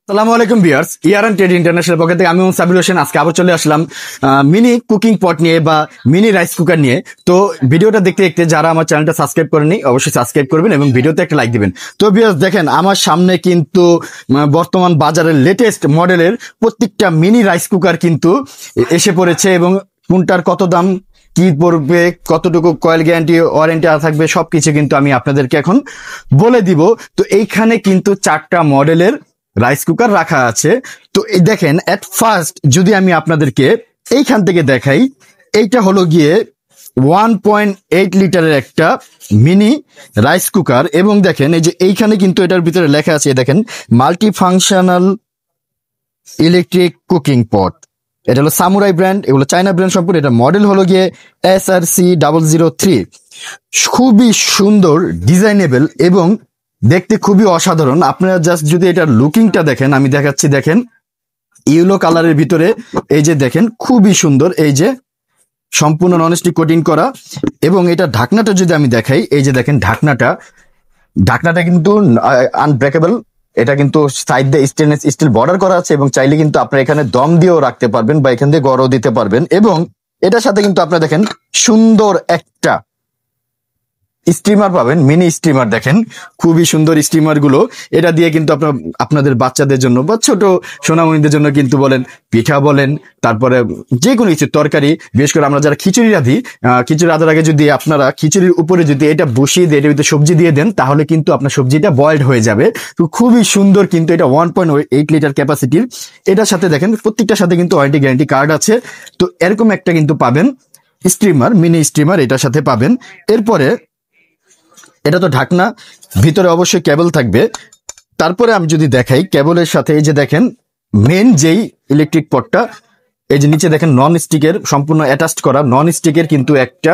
আসসালামু আলাইকুম viewers, ইয়ারান trade international পক্ষ থেকে আমি সাবির হোসেন আজকে আবার চলে আসলাম মিনি কুকিং পট নিয়ে বা মিনি রাইস কুকার নিয়ে। তো ভিডিওটা দেখতে দেখতে যারা আমার চ্যানেলটা সাবস্ক্রাইব করেনি অবশ্যই সাবস্ক্রাইব করবেন এবং ভিডিওতে একটা লাইক দিবেন। তো ভিউয়ার্স দেখেন আমার সামনে কিন্তু বর্তমান বাজারের লেটেস্ট মডেলের প্রত্যেকটা মিনি রাইস কুকার কিন্তু এসে পড়েছে এবং কোনটার কত দাম, কি পড়বে, কতটুকু কয়েল গ্যারান্টি ওয়ারেন্টি থাকবে সবকিছু কিন্তু আমি আপনাদেরকে এখন বলে দিব। তো এইখানে কিন্তু 4টা মডেলের রাইস কুকার রাখা আছে। তো এই দেখেন এট ফার্স্ট যদি আমি আপনাদেরকে এইখান থেকে দেখাই, এইটা হলো গিয়ে 1.8 লিটারের একটা মিনি রাইস কুকার এবং দেখেন এই যে এইখানে কিন্তু এটার ভিতরে লেখা আছে, দেখেন মাল্টি ফাংশনাল ইলেকট্রিক কুকিং পট। এটা হলো সামুরাই ব্র্যান্ড, এগুলো চায়না ব্র্যান্ড সম্পূর্ণ। এটা মডেল হলো গিয়ে SRC003। খুবই সুন্দর, ডিজাইনেবল এবং দেখতে খুবই অসাধারণ। আপনারা জাস্ট যদি এটার লুকিংটা দেখেন, আমি দেখাচ্ছি, দেখেন ইয়েলো কালারের ভিতরে এই যে দেখেন খুবই সুন্দর, এই যে সম্পূর্ণ ননস্টিক কোটিং করা। এবং এটা ঢাকনাটা যদি আমি দেখাই, এই যে দেখেন ঢাকনাটা কিন্তু আনব্রেকেবল। এটা কিন্তু সাইড দিয়ে স্টেনলেস স্টিল বর্ডার করা আছে এবং চাইলে কিন্তু আপনারা এখানে দম দিয়েও রাখতে পারবেন বা এখান দিয়ে গড়ও দিতে পারবেন। এবং এটার সাথে কিন্তু আপনারা দেখেন সুন্দর একটা স্টিমার পাবেন, মিনি স্টিমার। দেখেন খুবই সুন্দর স্টিমার গুলো। এটা দিয়ে কিন্তু আপনাদের বাচ্চাদের জন্য বা ছোট সোনামণিদের জন্য কিন্তু বলেন, পিঠা বলেন, তারপরে যে কোনো কিছু তরকারি, বিশেষ করে আমরা যারা খিচুড়ি রাঁধি, খিচুড়ি রাঁধার আগে যদি আপনারা খিচুড়ির উপরে যদি এটা বসিয়ে দিয়ে এটার ভিতরে সবজি দিয়ে দেন, তাহলে কিন্তু আপনার সবজিটা বয়েলড হয়ে যাবে। তো খুবই সুন্দর কিন্তু এটা 1.8 লিটার ক্যাপাসিটির। এটার সাথে দেখেন প্রত্যেকটার সাথে কিন্তু ওয়ারেন্টি গ্যারান্টি কার্ড আছে। তো এরকম একটা কিন্তু পাবেন স্টিমার, মিনি স্টিমার এটার সাথে পাবেন। এরপরে এটা তো ঢাকনা, ভিতরে অবশ্যই কেবল থাকবে। তারপরে আমি যদি দেখাই কেবলের সাথে এই যে দেখেন মেন যেই ইলেকট্রিক পটটা, এই যে নিচে দেখেন নন স্টিকের সম্পূর্ণ অ্যাটাচড করা নন স্টিকের কিন্তু একটা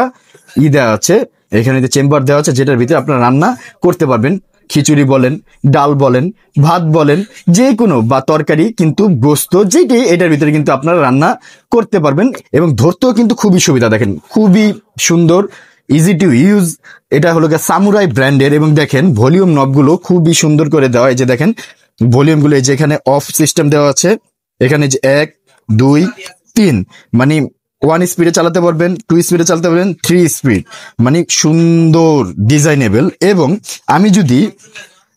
দেওয়া আছে, এখানে যে চেম্বার দেওয়া আছে যেটার ভিতরে আপনারা রান্না করতে পারবেন। খিচুড়ি বলেন, ডাল বলেন, ভাত বলেন, যে কোনো বা তরকারি কিন্তু গোস্ত যেটি এটার ভিতরে কিন্তু আপনারা রান্না করতে পারবেন এবং ধরতেও কিন্তু খুবই সুবিধা। দেখেন খুবই সুন্দর, ইজি টু ইউজ। এটা হলো সামুরাই ব্র্যান্ডের এবং দেখেন ভলিউম নবগুলো খুবই সুন্দর করে দেওয়া। এই যে দেখেন ভলিউমগুলো, এই যে এখানে অফ সিস্টেম দেওয়া আছে, এখানে যে 1 2 3 মানে 1 স্পিডে চালাতে পারবেন, 2 স্পিডে চালাতে পারবেন, 3 স্পিড, মানে সুন্দর ডিজাইনেবল। এবং আমি যদি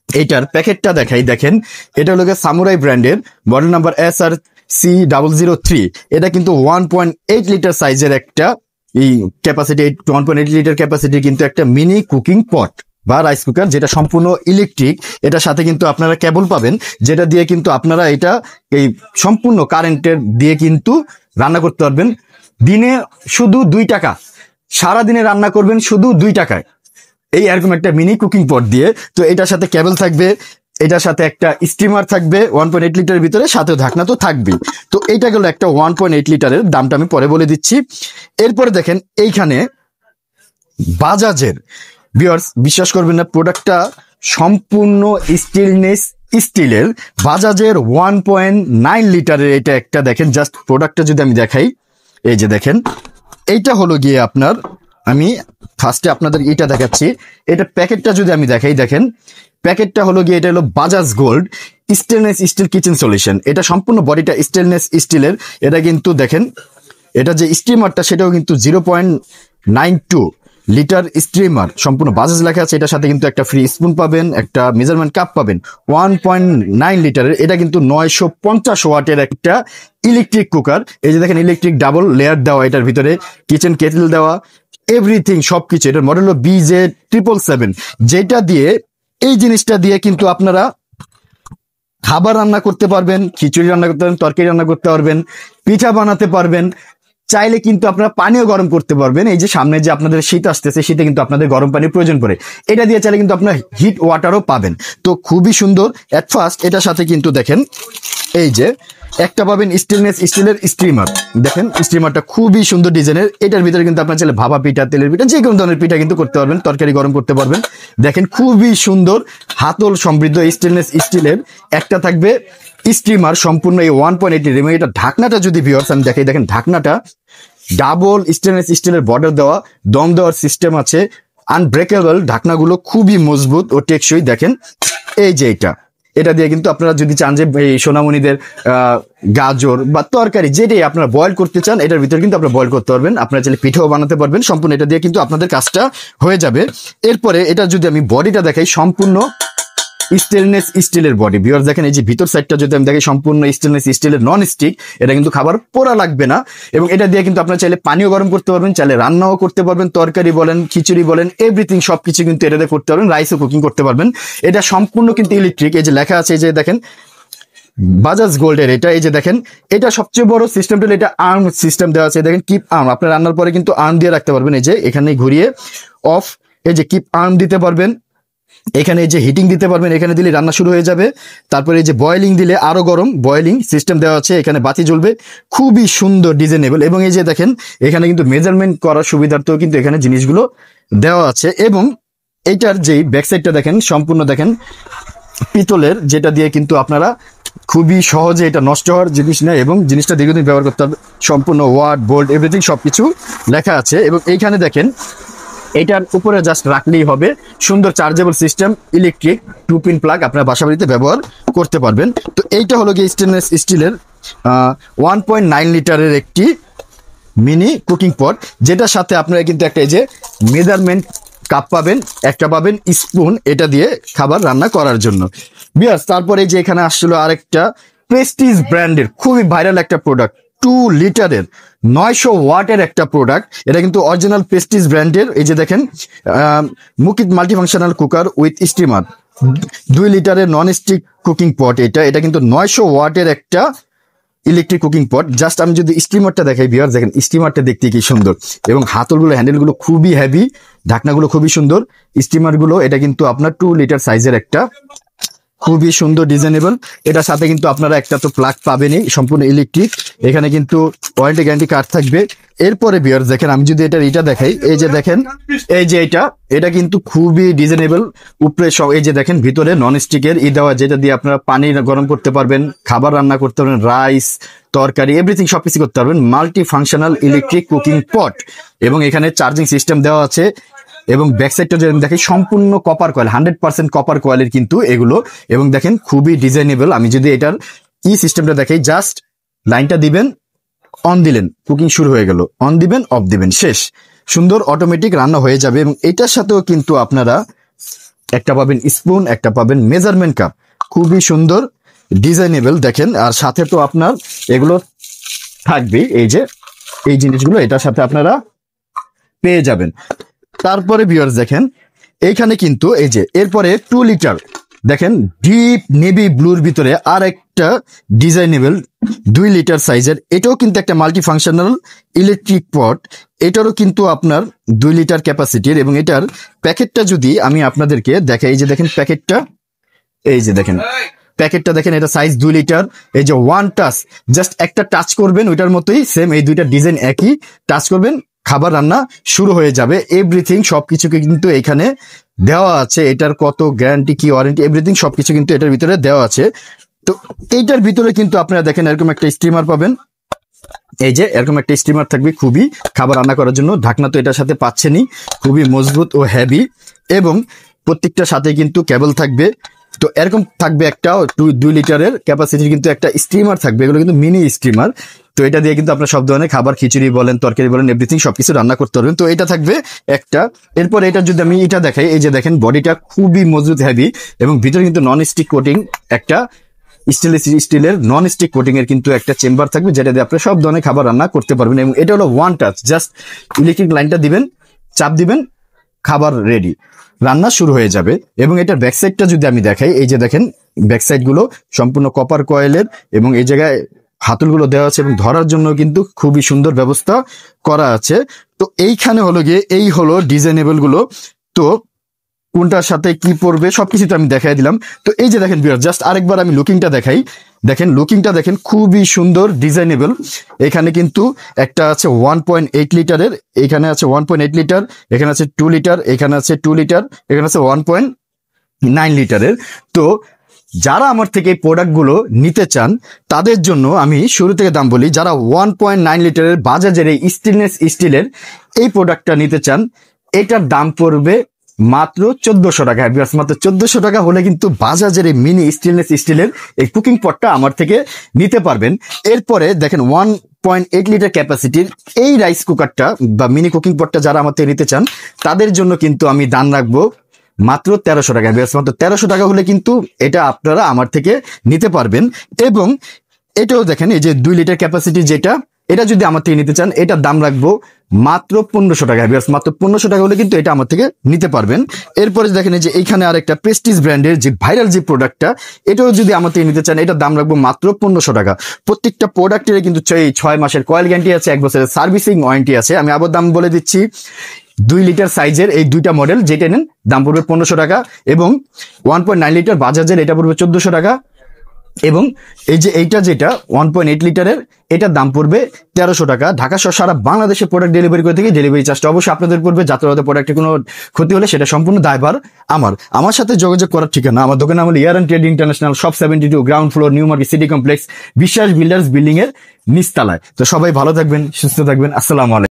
এটার প্যাকেটটা দেখাই, দেখেন এটা হলো সামুরাই ব্র্যান্ডের, মডেল নাম্বার SRC003। এটা কিন্তু 1.8 লিটার সাইজের একটা এই ক্যাপাসিটি, 1.8 লিটার ক্যাপাসিটি কিন্তু একটা মিনি কুকিং পট বা রাইস কুকার, যেটা সম্পূর্ণ ইলেকট্রিক। এটার সাথে কিন্তু আপনারা কেবল পাবেন, যেটা দিয়ে কিন্তু আপনারা এটা এই সম্পূর্ণ কারেন্টের দিয়ে কিন্তু রান্না করতে পারবেন। দিনে শুধু 2 টাকা, সারাদিনে রান্না করবেন শুধু 2 টাকায় এই এরকম একটা মিনি কুকিং পট দিয়ে। তো এটার সাথে কেবল থাকবে, এটার সাথে একটা স্টিমার থাকবে 1.8 লিটারের ভিতরে, সাথে ঢাকনা তো থাকবেই। তো এইটা গেল একটা 1.8 লিটারের, দামটা আমি পরে বলে দিচ্ছি। এরপরে দেখেন এইখানে বাজাজের, ভিউয়ার্স বিশ্বাস করবেন না, প্রোডাক্টটা সম্পূর্ণ স্টেনলেস স্টিলের, বাজাজের 1.9 লিটারের এটা একটা। দেখেন জাস্ট প্রোডাক্টটা যদি আমি দেখাই, এই যে দেখেন এইটা হলো গিয়ে আপনার, আমি ফার্স্টে আপনাদের এটা দেখাচ্ছি, এটা প্যাকেটটা যদি আমি দেখাই, দেখেন প্যাকেটটা হলো গিয়ে এটা হলো Bajaj gold stainless steel kitchen solution. এটা সম্পূর্ণ বডিটা স্টেনলেস স্টিলের। এটা কিন্তু দেখেন এটা যে স্টিমারটা সেটাও কিন্তু 0.92 লিটার স্টিমার, সম্পূর্ণ বাজাজ লেখা আছে। এটার সাথে কিন্তু একটা ফ্রি স্পুন পাবেন, একটা মেজারমেন্ট কাপ পাবেন। 1.9 লিটারের এটা কিন্তু 950 ওয়াটের একটা ইলেকট্রিক কুকার। এই যে দেখেন ইলেকট্রিক ডাবল লেয়ার দেওয়া, এটার ভিতরে কিচেন কেটল দেওয়া, এভরিথিং সবকিছু। এটার মডেল হলো BJ777, যেটা দিয়ে এই জিনিসটা দিয়ে কিন্তু আপনারা খাবার রান্না করতে পারবেন, খিচুড়ি রান্না করতে পারবেন, তরকারি রান্না করতে পারবেন, পিঠা বানাতে পারবেন, চাইলে কিন্তু আপনারা পানিও গরম করতে পারবেন। এই যে সামনে যে আপনাদের শীত আসতেছে, শীতে কিন্তু আপনাদের গরম পানির প্রয়োজন পড়ে, এটা দিয়ে চাইলে কিন্তু আপনার হিট ওয়াটারও পাবেন। তো খুবই সুন্দর। এট ফার্স্ট এটার সাথে কিন্তু দেখেন এই যে একটা পাবেন স্টেনলেস স্টিলের স্টিমার। দেখেন স্টিমারটা খুবই সুন্দর ডিজাইনের। এটার ভিতরে কিন্তু আপনার চাইলে ভাপা পিঠা, তেলের পিঠা, যে কোনো ধরনের পিঠা কিন্তু করতে পারবেন, তরকারি গরম করতে পারবেন। দেখেন খুবই সুন্দর হাতল সমৃদ্ধ স্টেনলেস স্টিলের একটা থাকবে স্টিমার, সম্পূর্ণ এই 1.8 এবং এটা ঢাকনাটা যদি ভিউয়ার্স আমি দেখাই, দেখেন ঢাকনাটা ডাবল স্টেনলেস স্টিলের বর্ডার দেওয়া, দম দেওয়ার সিস্টেম আছে, আনব্রেকেবল। ঢাকনাগুলো খুবই মজবুত ও টেকসই। দেখেন এই যে এটা দিয়ে কিন্তু আপনারা যদি চান যে এই সোনামণিদের গাজর বা তরকারি যেটাই আপনারা বয়েল করতে চান, এটার ভিতরে কিন্তু আপনারা বয়েল করতে পারবেন। আপনারা চাইলে পিঠেও বানাতে পারবেন, সম্পূর্ণ এটা দিয়ে কিন্তু আপনাদের কাজটা হয়ে যাবে। এরপরে এটা যদি আমি বডিটা দেখাই, সম্পূর্ণ স্টেনলেস স্টিলের বডি। ভিউয়ার্স দেখেন, এই যে ভিতর সাইডটা যদি আমি দেখি, সম্পূর্ণ স্টেনলেস স্টিলের, নন স্টিক। এটা কিন্তু খাবার পোড়া লাগবে না, এবং এটা দিয়ে কিন্তু আপনারা চাইলে পানিও গরম করতে পারবেন, চাইলে রান্নাও করতে পারবেন, তরকারি বলেন, খিচুড়ি বলেন, এভরিথিং সবকিছু কিন্তু এটা দিয়ে করতে পারবেন, রাইসও কুকিং করতে পারবেন। এটা সম্পূর্ণ কিন্তু ইলেকট্রিক। এই যে লেখা আছে, এই যে দেখেন বাজাজ গোল্ডের এটা। এই যে দেখেন, এটা সবচেয়ে বড় সিস্টেমটা, এটা আর্ম সিস্টেম দেওয়া আছে। দেখেন কিপ আর্ম, আপনার রান্নার পরে কিন্তু আর্ম দিয়ে রাখতে পারবেন। এই যে এখানে ঘুরিয়ে অফ, এই যে কিপ আর্ম দিতে পারবেন। এখানে এই যে হিটিং দিতে পারবেন, এখানে দিলে রান্না শুরু হয়ে যাবে। তারপরে এই যে বয়েলিং দিলে আরো গরম, বয়েলিং সিস্টেম দেওয়া আছে। এখানে বাতি জ্বলবে, খুবই সুন্দর ডিজাইনেবল। এবং এই যে দেখেন, এখানে কিন্তু মেজারমেন্ট করার সুবিধার্থেও কিন্তু এখানে জিনিসগুলো দেওয়া আছে। এবং এইটার যেই ব্যাকসাইডটা দেখেন, সম্পূর্ণ দেখেন পিতলের, যেটা দিয়ে কিন্তু আপনারা খুবই সহজে, এটা নষ্ট হওয়ার জিনিস না, এবং জিনিসটা দীর্ঘদিন ব্যবহার করতে হবে। সম্পূর্ণ ওয়াট, বোল্ট, এভরিথিং সবকিছু লেখা আছে। এবং এইখানে দেখেন, এটার উপরে জাস্ট রাখলেই হবে, সুন্দর chargeable system, electric 2 pin plug, আপনারা বাসা বাড়িতে ব্যবহার করতে পারবেন। তো এইটা হলো গিয়ে স্টেনলেস স্টিলের 1.9 লিটারের একটি মিনি কুকিং পট, যেটার সাথে আপনারা কিন্তু একটা এই যে মেজারমেন্ট কাপ পাবেন, একটা পাবেন স্পুন, এটা দিয়ে খাবার রান্না করার জন্য। বিয়াস, তারপরে যে এখানে আসছিল আরেকটা প্রেস্টিজ ব্র্যান্ডের খুবই ভাইরাল একটা প্রোডাক্ট, 2 লিটারের 900 ওয়াটের একটা প্রোডাক্ট। এটা কিন্তু অরিজিনাল প্রেস্টিজ ব্র্যান্ডের। এই যে দেখেন, Mukit multifunctional cooker with steamer, 2 লিটারের নন স্টিক কুকিং পট। এটা কিন্তু 900 ওয়াটের একটা ইলেকট্রিক কুকিং পট। জাস্ট আমি যদি স্টিমারটা দেখাই, ভিউয়ার্স দেখেন স্টিমারটা দেখতে কি সুন্দর, এবং হাতলগুলো, হ্যান্ডেলগুলো খুবই হেভি, ঢাকনাগুলো খুবই সুন্দর। স্টিমারগুলো এটা কিন্তু আপনার 2 লিটার সাইজের একটা, খুবই সুন্দর ডিজাইনেবল। এটার সাথে কিন্তু আপনারা একটা তো প্লাগ পাবেনই, সম্পূর্ণ ইলেকট্রিক। এখানে কিন্তু ওয়ারেন্টি গ্যারান্টি কার্ড থাকবে। এরপরে ভিউয়ার্স দেখেন, আমি যদি এটা দেখাই, এই যে দেখেন, এই যে এটা কিন্তু খুবই ডিজাইনেবল। উপরে সব এই যে দেখেন, ভিতরে নন স্টিকের দেওয়া, যেটা দিয়ে আপনারা পানি গরম করতে পারবেন, খাবার রান্না করতে পারবেন, রাইস, তরকারি, এভরিথিং সবকিছু করতে পারবেন। মাল্টি ফাংশনাল ইলেকট্রিক কুকিং পট, এবং এখানে চার্জিং সিস্টেম দেওয়া আছে। এবং ব্যাকসাইডটা যদি দেখি, সম্পূর্ণ কপার কয়েল, 100% কপার কয়েলের কিন্তু এগুলো। এবং দেখেন খুবই ডিজাইনেবল। আমি যদি এটার সিস্টেমটা দেখাই, জাস্ট লাইনটা দিবেন, অন দিলেন, কুকিং শুরু হয়ে গেল, অন দিবেন, অফ দিবেন, শেষ, সুন্দর অটোমেটিক রান্না হয়ে যাবে। এবং এটার সাথেও কিন্তু আপনারা একটা পাবেন স্পুন, একটা পাবেন মেজারমেন্ট কাপ, খুবই সুন্দর ডিজাইনেবল দেখেন। আর সাথে তো আপনার এগুলো থাকবে, এই যে এই জিনিসগুলো এটার সাথে আপনারা পেয়ে যাবেন। তারপরে ভিউয়ার্স দেখেন, এইখানে কিন্তু এই যে এরপরে 2 লিটার দেখেন, ডিপ নেভি ব্লুর ভিতরে আর একটা ডিজাইনেবল 2 লিটার সাইজের, এটাও কিন্তু একটা মাল্টি ফাংশনাল ইলেকট্রিক পট। এটারও কিন্তু আপনার 2 লিটার ক্যাপাসিটির। এবং এটার প্যাকেটটা যদি আমি আপনাদেরকে দেখাই, এই যে দেখেন প্যাকেটটা, এই যে দেখেন প্যাকেটটা দেখেন, এটা সাইজ 2 লিটার। এই যে ওয়ান টাচ, জাস্ট একটা টাচ করবেন, ওইটার মতোই সেম, এই দুইটা ডিজাইন একই, টাচ করবেন, খাবার রান্না শুরু হয়ে যাবে। এভরিথিং সবকিছুকে কিন্তু এখানে দেওয়া আছে। এটার কত গ্যারান্টি, কি ওয়ারেন্টি, এভরিথিং সবকিছু কিন্তু এটার ভিতরে দেওয়া আছে। তো এইটার ভিতরে কিন্তু আপনারা দেখেন এরকম একটা স্টিমার পাবেন, এই যে এরকম একটা স্টিমার থাকবে, খুবই খাবার রান্না করার জন্য। ঢাকনা তো এটার সাথে পাচ্ছেনই, খুবই মজবুত ও হেভি। এবং প্রত্যেকটার সাথে কিন্তু কেবল থাকবে। তো এরকম থাকবে একটা 2 লিটারের ক্যাপাসিটির কিন্তু একটা স্টিমার থাকবে, এগুলো কিন্তু মিনি স্টিমার। তো এটা দিয়ে কিন্তু আপনার সব ধরনের খাবার, খিচুড়ি বলেন, তরকারি বলেন, এভরিথিং সবকিছু রান্না করতে পারবেন। তো এটা থাকবে একটা। এরপর এটা যদি আমি এটা দেখাই, এই যে দেখেন বডিটা খুবই মজবুত, হেভি, এবং ভিতরে কিন্তু নন স্টিক কোটিং, একটা স্টিলের নন স্টিক কোটিং এর কিন্তু একটা চেম্বার থাকবে, যেটা দিয়ে আপনি সব ধরনের খাবার রান্না করতে পারবেন। এবং এটা হলো ওয়ান টাচ, জাস্ট ইলেকট্রিক লাইনটা দিবেন, চাপ দিবেন, খাবার রেডি, রান্না শুরু হয়ে যাবে। এবং এটার ব্যাকসাইডটা যদি আমি দেখাই, এই যে দেখেন ব্যাকসাইড গুলো সম্পূর্ণ কপার কয়েলের, এবং এই জায়গায় হাতলগুলো দেওয়া আছে, এবং ধরার জন্য কিন্তু খুবই সুন্দর ব্যবস্থা করা আছে। তো এইখানে হলো গিয়ে এই হলো ডিজাইনেবল গুলো। তো কোনটার সাথে কি পড়বে সবকিছু তো আমি দেখাই দিলাম। তো এই যে দেখেন ভিউয়ার, জাস্ট আরেকবার আমি লুকিংটা দেখাই, দেখেন লুকিংটা দেখেন, খুবই সুন্দর ডিজাইনেবল। এখানে কিন্তু একটা আছে 1.8 লিটারের, এখানে আছে 1.8 লিটার, এখানে আছে 2 লিটার, এখানে আছে 2 লিটার, এখানে আছে 1.9 লিটারের। তো যারা আমার থেকে এই প্রোডাক্টগুলো নিতে চান, তাদের জন্য আমি শুরু থেকে দাম বলি। যারা 1.9 লিটারের বাজাজের এই স্টেনলেস স্টিলের এই প্রোডাক্টটা নিতে চান, এটার দাম পড়বে মাত্র 1400 টাকা। ভিউয়ার্স মাত্র 1400 টাকা হলে কিন্তু বাজাজের এই মিনি স্টেনলেস স্টিলের এই কুকিং পটটা আমার থেকে নিতে পারবেন। এরপরে দেখেন 1.8 লিটার ক্যাপাসিটির এই রাইস কুকারটা বা মিনি কুকিং পটটা যারা আমার থেকে নিতে চান তাদের জন্য কিন্তু আমি দাম রাখবো মাত্র 1300 টাকা। ভিউয়ার্স মাত্র 1300 টাকা হলে কিন্তু এটা আপনারা আমার থেকে নিতে পারবেন। এবং এটাও দেখেন এই যে 2 লিটার ক্যাপাসিটি যেটা, এটা যদি আমার থেকে নিতে চান এটার দাম রাখবো মাত্র 1500 টাকা। ভিউয়ার্স মাত্র 1500 টাকা হলে কিন্তু এটা আমার থেকে নিতে পারবেন। এরপরে দেখেন এই যে এইখানে আরেকটা প্রেস্টিজ ব্র্যান্ডের যে ভাইরাল যে প্রোডাক্টটা, এটাও যদি আমার থেকে নিতে চান এটার দাম রাখবো মাত্র 1500 টাকা। প্রত্যেকটা প্রোডাক্টের কিন্তু 6 মাসের কয়েল গ্যারান্টি আছে, 1 বছরের সার্ভিসিং ওয়ারেন্টি আছে। আমি আবার দাম বলে দিচ্ছি, 2 লিটার সাইজের এই দুইটা মডেল যেটা নেন দাম পড়বে 1500 টাকা, এবং 1.9 লিটার বাজাজের এটা পড়বে 1400 টাকা, এবং এই যে এইটা যেটা 1.8 লিটারের এটার দাম পড়বে 1300 টাকা। ঢাকা সহ সারা বাংলাদেশে প্রোডাক্ট ডেলিভারি করে থেকে ডেলিভারি চার্জটা অবশ্যই আপনাদের পড়বে। যাত্রাবাদে প্রোডাক্টের কোনো ক্ষতি হলে সেটা সম্পূর্ণ দায়ভার আমার সাথে যোগাযোগ করার ঠিকানা, আমার দোকান নাম হলো ইয়ারান trade international, shop 72, ground floor, new market city complex, Biswas builders building এর নিচতলায়। তো সবাই ভালো থাকবেন, সুস্থ থাকবেন। আসসালামু আলাইকুম।